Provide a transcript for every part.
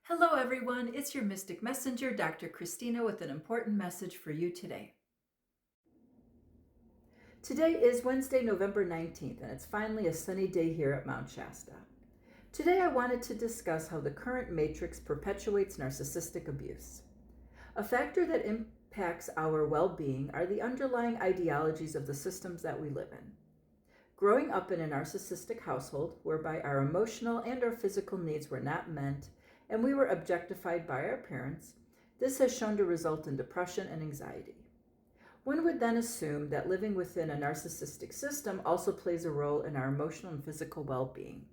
Hello, everyone. It's your Mystic Messenger, Dr. Christina, with an important message for you today. Today is Wednesday, November 19th, and it's finally a sunny day here at Mount Shasta. Today, I wanted to discuss how the current matrix perpetuates narcissistic abuse. A factor that impacts our well being are the underlying ideologies of the systems that we live in. Growing up in a narcissistic household, whereby our emotional and our physical needs were not met, and we were objectified by our parents, this has shown to result in depression and anxiety. One would then assume that living within a narcissistic system also plays a role in our emotional and physical well-being.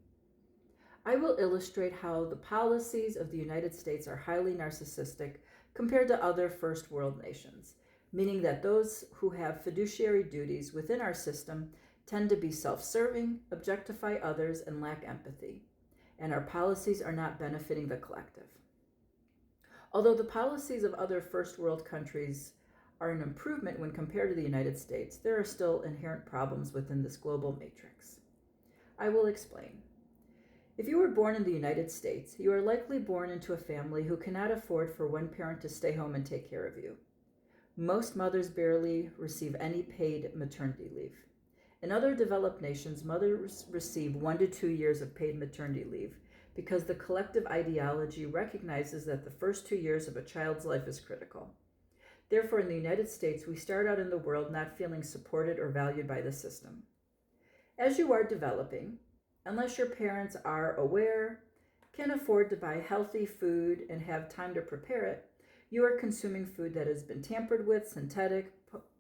I will illustrate how the policies of the United States are highly narcissistic compared to other first world nations, meaning that those who have fiduciary duties within our system tend to be self-serving, objectify others, and lack empathy, and our policies are not benefiting the collective. Although the policies of other first world countries are an improvement when compared to the United States, there are still inherent problems within this global matrix. I will explain. If you were born in the United States, you are likely born into a family who cannot afford for one parent to stay home and take care of you. Most mothers barely receive any paid maternity leave. In other developed nations, mothers receive 1 to 2 years of paid maternity leave because the collective ideology recognizes that the first 2 years of a child's life is critical. Therefore, in the United States, we start out in the world not feeling supported or valued by the system. As you are developing, unless your parents are aware, can afford to buy healthy food, and have time to prepare it, you are consuming food that has been tampered with, synthetic,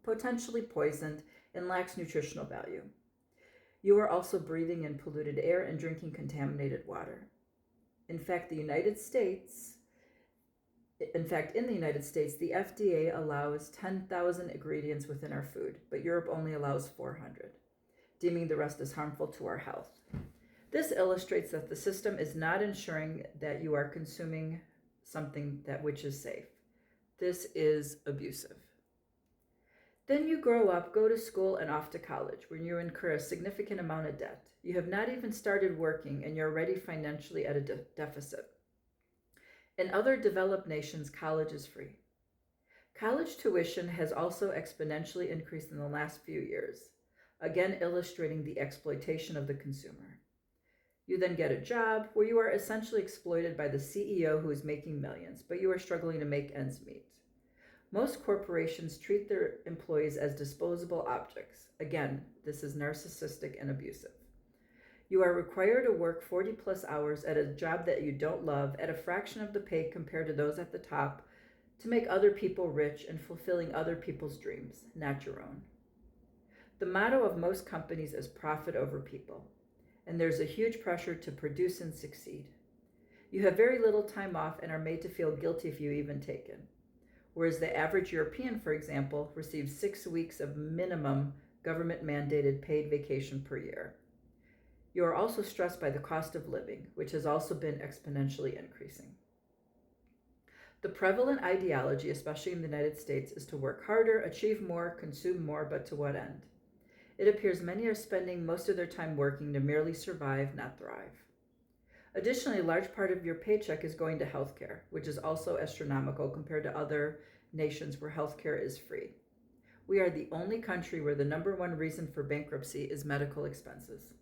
potentially poisoned, and lacks nutritional value. You are also breathing in polluted air and drinking contaminated water. In fact, in the United States, the FDA allows 10,000 ingredients within our food, but Europe only allows 400, deeming the rest as harmful to our health. This illustrates that the system is not ensuring that you are consuming something which is safe. This is abusive. Then you grow up, go to school, and off to college, where you incur a significant amount of debt. You have not even started working, and you're already financially at a deficit. In other developed nations, college is free. College tuition has also exponentially increased in the last few years, again illustrating the exploitation of the consumer. You then get a job where you are essentially exploited by the CEO who is making millions, but you are struggling to make ends meet. Most corporations treat their employees as disposable objects. Again, this is narcissistic and abusive. You are required to work 40 plus hours at a job that you don't love at a fraction of the pay compared to those at the top to make other people rich and fulfilling other people's dreams, not your own. The motto of most companies is profit over people, and there's a huge pressure to produce and succeed. You have very little time off and are made to feel guilty if you even take it. Whereas the average European, for example, receives 6 weeks of minimum government-mandated paid vacation per year. You are also stressed by the cost of living, which has also been exponentially increasing. The prevalent ideology, especially in the United States, is to work harder, achieve more, consume more, but to what end? It appears many are spending most of their time working to merely survive, not thrive. Additionally, a large part of your paycheck is going to healthcare, which is also astronomical compared to other nations where healthcare is free. We are the only country where the number one reason for bankruptcy is medical expenses.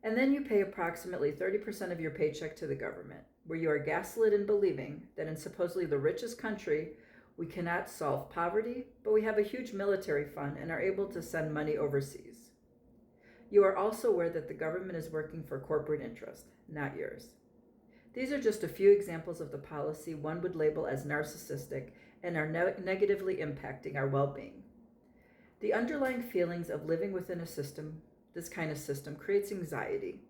And then you pay approximately 30% of your paycheck to the government, where you are gaslit in believing that in supposedly the richest country, we cannot solve poverty, but we have a huge military fund and are able to send money overseas. You are also aware that the government is working for corporate interest, not yours. These are just a few examples of the policy one would label as narcissistic and are negatively impacting our well-being. The underlying feelings of living within this kind of system creates anxiety,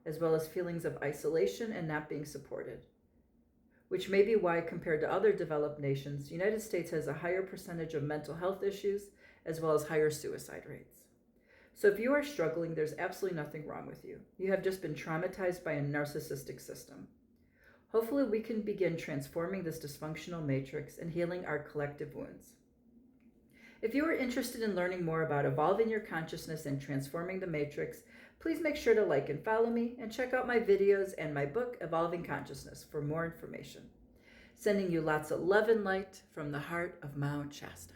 as well as feelings of isolation and not being supported, which may be why, compared to other developed nations, the United States has a higher percentage of mental health issues, as well as higher suicide rates. So if you are struggling, there's absolutely nothing wrong with you. You have just been traumatized by a narcissistic system. Hopefully we can begin transforming this dysfunctional matrix and healing our collective wounds. If you are interested in learning more about evolving your consciousness and transforming the matrix, Please make sure to like and follow me and check out my videos and my book, Evolving Consciousness, for more information. Sending you lots of love and light from the heart of Mount Shasta.